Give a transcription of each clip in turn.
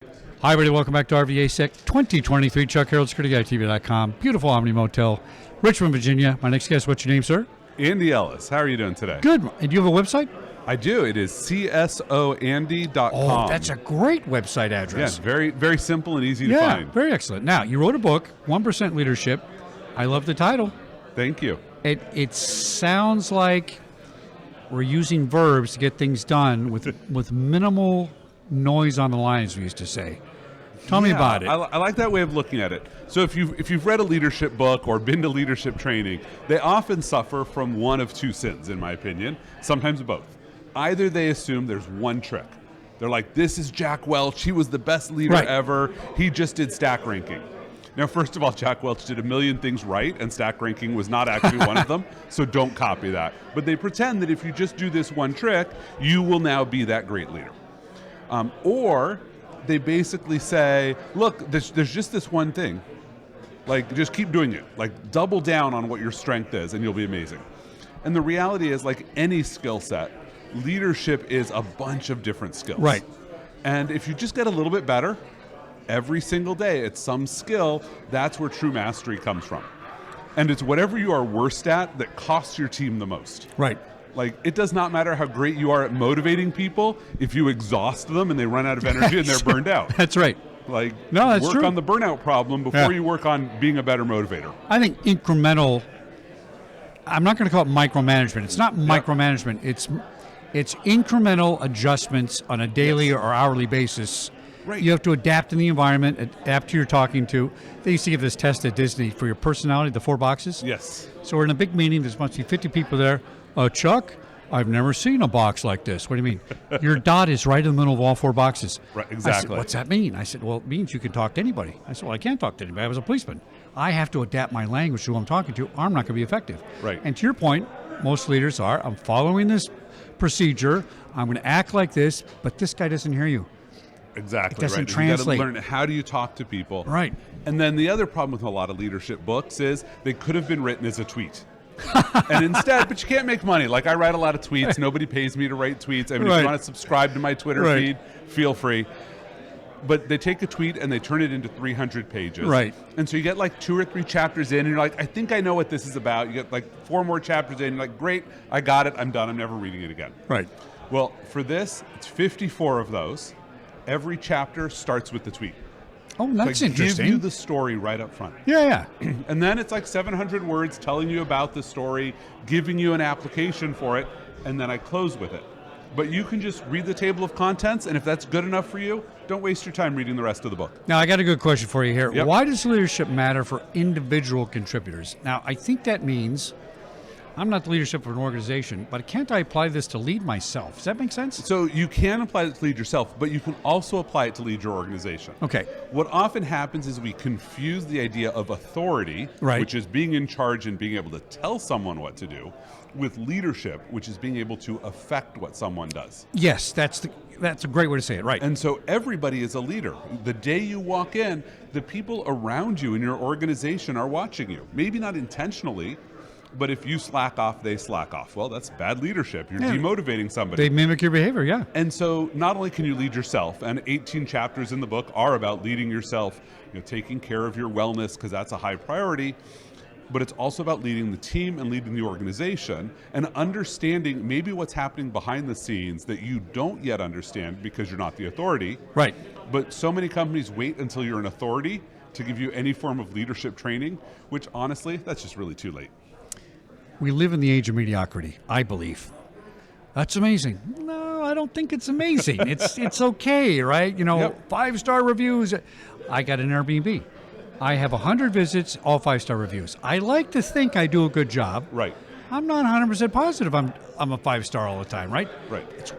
Hi, everybody. Welcome back to RVAsec 2023. Chuck Harold, SecurityGuideTV.com. Beautiful Omni Motel, Richmond, Virginia. My next guest, what's your name, sir? Andy Ellis. How are you doing today? Good. And do you have a website? I do. It is csoandy.com. Oh, that's a great website address. Yeah, very, very simple and easy to find. Very excellent. Now, you wrote a book, 1% Leadership. I love the title. Thank you. It sounds like we're using verbs to get things done with minimal noise on the line, as we used to say. Tell me about it. I like that way of looking at it. So if you've read a leadership book or been to leadership training, they often suffer from one of two sins, in my opinion, sometimes both. Either they assume there's one trick. They're like, this is Jack Welch. He was the best leader ever. He just did stack ranking. Now, first of all, Jack Welch did a million things right, and stack ranking was not actually one of them, so don't copy that. But they pretend that if you just do this one trick, you will now be that great leader. Or they basically say, look, there's just this one thing. Like, just keep doing it. Like, double down on what your strength is, and you'll be amazing. And the reality is, like any skill set, leadership is a bunch of different skills. Right. And if you just get a little bit better every single day at some skill, that's where true mastery comes from. And it's whatever you are worst at that costs your team the most. Right. Like, it does not matter how great you are at motivating people if you exhaust them and they run out of energy and they're burned out. That's right. Like, no, that's work true. on the burnout problem before you work on being a better motivator. I think incremental, I'm not going to call it micromanagement. It's not micromanagement. It's incremental adjustments on a daily or hourly basis. Right. You have to adapt to the environment, adapt to who you're talking to. They used to give this test at Disney for your personality, the 4 boxes. Yes. So we're in a big meeting. There's must be 50 people there. Chuck, I've never seen a box like this. What do you mean? Your dot is right in the middle of all 4 boxes. Right, exactly. I said, what's that mean? I said, well, it means you can talk to anybody. I said, well, I can't talk to anybody. I was a policeman. I have to adapt my language to who I'm talking to, or I'm not going to be effective. Right. And to your point, most leaders are, I'm following this procedure. I'm going to act like this, but this guy doesn't hear you. Exactly. It doesn't right. translate. You got to learn how do you talk to people. Right. And then the other problem with a lot of leadership books is they could have been written as a tweet. And instead, but you can't make money. Like, I write a lot of tweets. Nobody pays me to write tweets. I mean, if you want to subscribe to my Twitter feed, feel free. But they take a tweet and they turn it into 300 pages. Right. And so you get like 2 or 3 chapters in, and you're like, I think I know what this is about. You get like 4 more chapters in, and you're like, great, I got it. I'm done. I'm never reading it again. Right. Well, for this, it's 54 of those. Every chapter starts with the tweet. Oh, that's interesting. Give you the story right up front. Yeah. And then it's like 700 words telling you about the story, giving you an application for it, and then I close with it. But you can just read the table of contents, and if that's good enough for you, don't waste your time reading the rest of the book. Now, I got a good question for you here. Yep. Why does leadership matter for individual contributors? Now, I think that means I'm not the leadership of an organization, but can't I apply this to lead myself? Does that make sense? So you can apply it to lead yourself, but you can also apply it to lead your organization. Okay. What often happens is we confuse the idea of authority, which is being in charge and being able to tell someone what to do, with leadership, which is being able to affect what someone does. Yes, that's a great way to say it, right. And so everybody is a leader. The day you walk in, the people around you in your organization are watching you. Maybe not intentionally, but if you slack off, they slack off. Well, that's bad leadership. You're demotivating somebody. They mimic your behavior, yeah. And so not only can you lead yourself, and 18 chapters in the book are about leading yourself, taking care of your wellness, because that's a high priority, but it's also about leading the team and leading the organization and understanding maybe what's happening behind the scenes that you don't yet understand because you're not the authority. Right. But so many companies wait until you're an authority to give you any form of leadership training, which honestly, that's just really too late. We live in the age of mediocrity, I believe. That's amazing. No, I don't think it's amazing. It's okay, right? 5-star reviews. I got an Airbnb. I have 100 visits, all 5-star reviews. I like to think I do a good job. Right. I'm not 100% positive I'm a 5-star all the time, right? Right.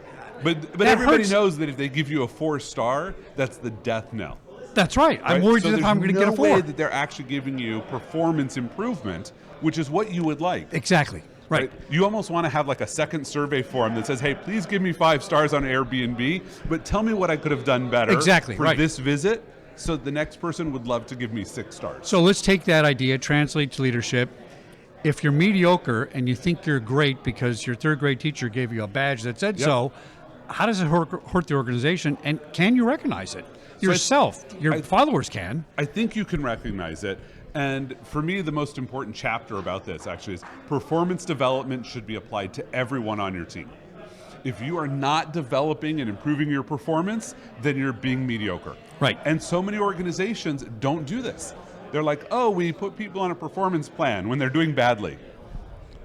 But everybody knows that if they give you a 4-star, that's the death knell. That's right. I'm worried if I'm going to get a 4. There's no way that they're actually giving you performance improvement, which is what you would like. Exactly. Right. You almost want to have like a second survey form that says, hey, please give me 5 stars on Airbnb, but tell me what I could have done better for this visit, so the next person would love to give me 6 stars. So let's take that idea, translate to leadership. If you're mediocre and you think you're great because your 3rd grade teacher gave you a badge that said so, how does it hurt the organization, and can you recognize it? yourself. Your followers can. I think you can recognize it. And for me, the most important chapter about this actually is performance development should be applied to everyone on your team. If you are not developing and improving your performance, then you're being mediocre. Right. And so many organizations don't do this. They're like, oh, we put people on a performance plan when they're doing badly.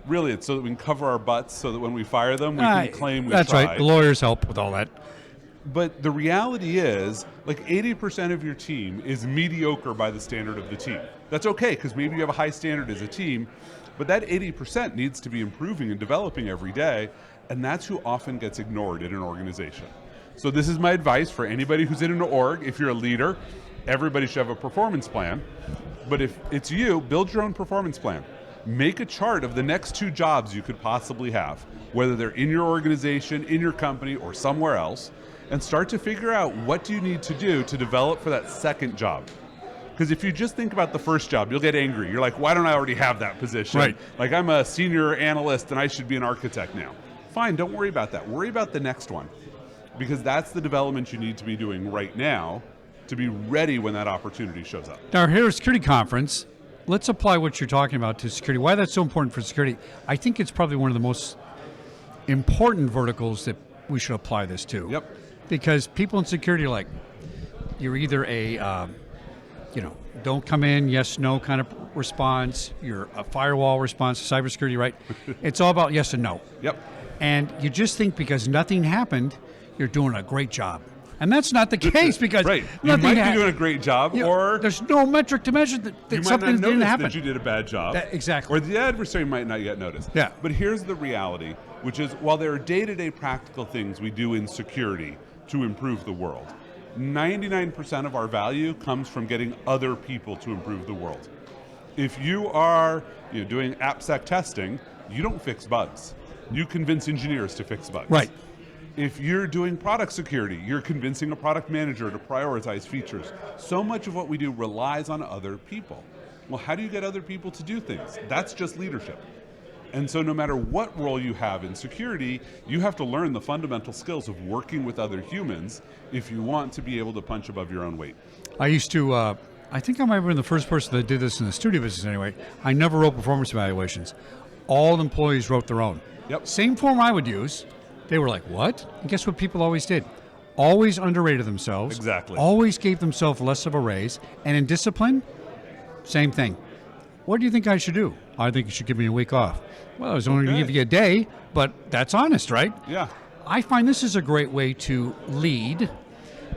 Really, it's so that we can cover our butts so that when we fire them, we can claim we tried. That's right. The lawyers help with all that. But the reality is, like 80% of your team is mediocre by the standard of the team. That's okay, because maybe you have a high standard as a team, but that 80% needs to be improving and developing every day, and that's who often gets ignored in an organization. So this is my advice for anybody who's in an org. If you're a leader, everybody should have a performance plan. But if it's you, build your own performance plan. Make a chart of the next 2 jobs you could possibly have, whether they're in your organization, in your company, or somewhere else, and start to figure out what do you need to do to develop for that second job. Because if you just think about the first job, you'll get angry. You're like, why don't I already have that position? Right. Like, I'm a senior analyst and I should be an architect now. Fine, don't worry about that. Worry about the next one. Because that's the development you need to be doing right now to be ready when that opportunity shows up. Now, here at a security conference, let's apply what you're talking about to security. Why that's so important for security. I think it's probably one of the most important verticals that we should apply this to. Yep. Because people in security are like, you're either a, don't come in, yes, no kind of response. You're a firewall response, cybersecurity, right? It's all about yes and no. Yep. And you just think because nothing happened, you're doing a great job. And that's not the case because right. You might be doing a great job, or there's no metric to measure that something didn't happen. That you did a bad job. Exactly. Or the adversary might not yet notice. Yeah. But here's the reality, which is while there are day-to-day practical things we do in security to improve the world, 99% of our value comes from getting other people to improve the world. If you are doing AppSec testing, you don't fix bugs. You convince engineers to fix bugs. Right. If you're doing product security, you're convincing a product manager to prioritize features. So much of what we do relies on other people. Well, how do you get other people to do things? That's just leadership. And so no matter what role you have in security, you have to learn the fundamental skills of working with other humans if you want to be able to punch above your own weight. I used to, I think I might have been the first person that did this in the studio business anyway. I never wrote performance evaluations. All employees wrote their own. Yep. Same form I would use. They were like, what? And guess what people always did? Always underrated themselves. Exactly. Always gave themselves less of a raise. And in discipline, same thing. What do you think I should do? I think you should give me a week off. Well, I was only going to give you a day, but that's honest, right? Yeah. I find this is a great way to lead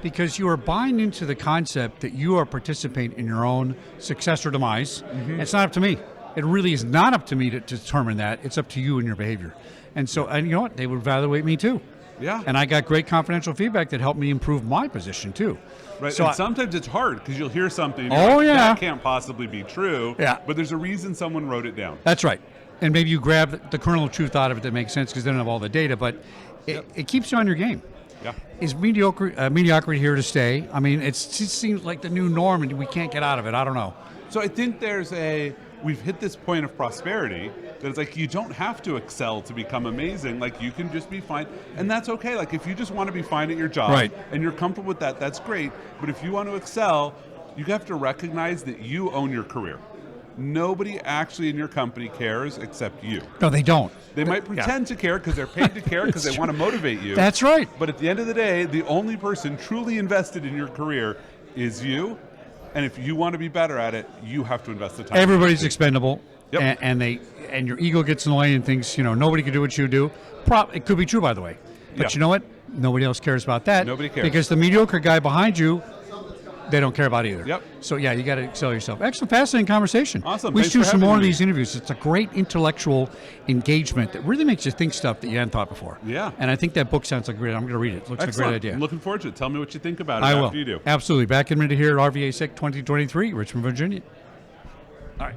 because you are buying into the concept that you are participating in your own success or demise. Mm-hmm. It's not up to me. It really is not up to me to determine that. It's up to you and your behavior. And so, and you know what? They would evaluate me too. Yeah. And I got great confidential feedback that helped me improve my position too. Right. So and sometimes it's hard because you'll hear something. Oh, yeah. That can't possibly be true. Yeah. But there's a reason someone wrote it down. That's right. And maybe you grab the kernel of truth out of it that makes sense because they don't have all the data, but it keeps you on your game. Yeah. Is mediocrity here to stay? I mean, it just seems like the new norm and we can't get out of it. I don't know. So I think we've hit this point of prosperity that it's like you don't have to excel to become amazing. Like you can just be fine, and that's okay. Like if you just want to be fine at your job right. and you're comfortable with that, that's great. But if you want to excel, you have to recognize that you own your career. Nobody actually in your company cares except you. No, they don't. They might pretend to care because they're paid to care because they want to motivate you. That's right. But at the end of the day, the only person truly invested in your career is you. And if you want to be better at it, you have to invest the time. Everybody's expendable. Yep. And your ego gets in the way and thinks, nobody can do what you do. It could be true, by the way. But you know what? Nobody else cares about that. Nobody cares. Because the mediocre guy behind you, they don't care about either. Yep. So, yeah, you got to excel yourself. Excellent, fascinating conversation. Awesome. We Thanks should do for some having more of me. these interviews. It's a great intellectual engagement that really makes you think stuff that you hadn't thought before. Yeah. And I think that book sounds like great. I'm going to read it. It looks like a great idea. I'm looking forward to it. Tell me what you think about it I will. after you do. Absolutely. Back in a minute here at RVAsec 2023, Richmond, Virginia. All right.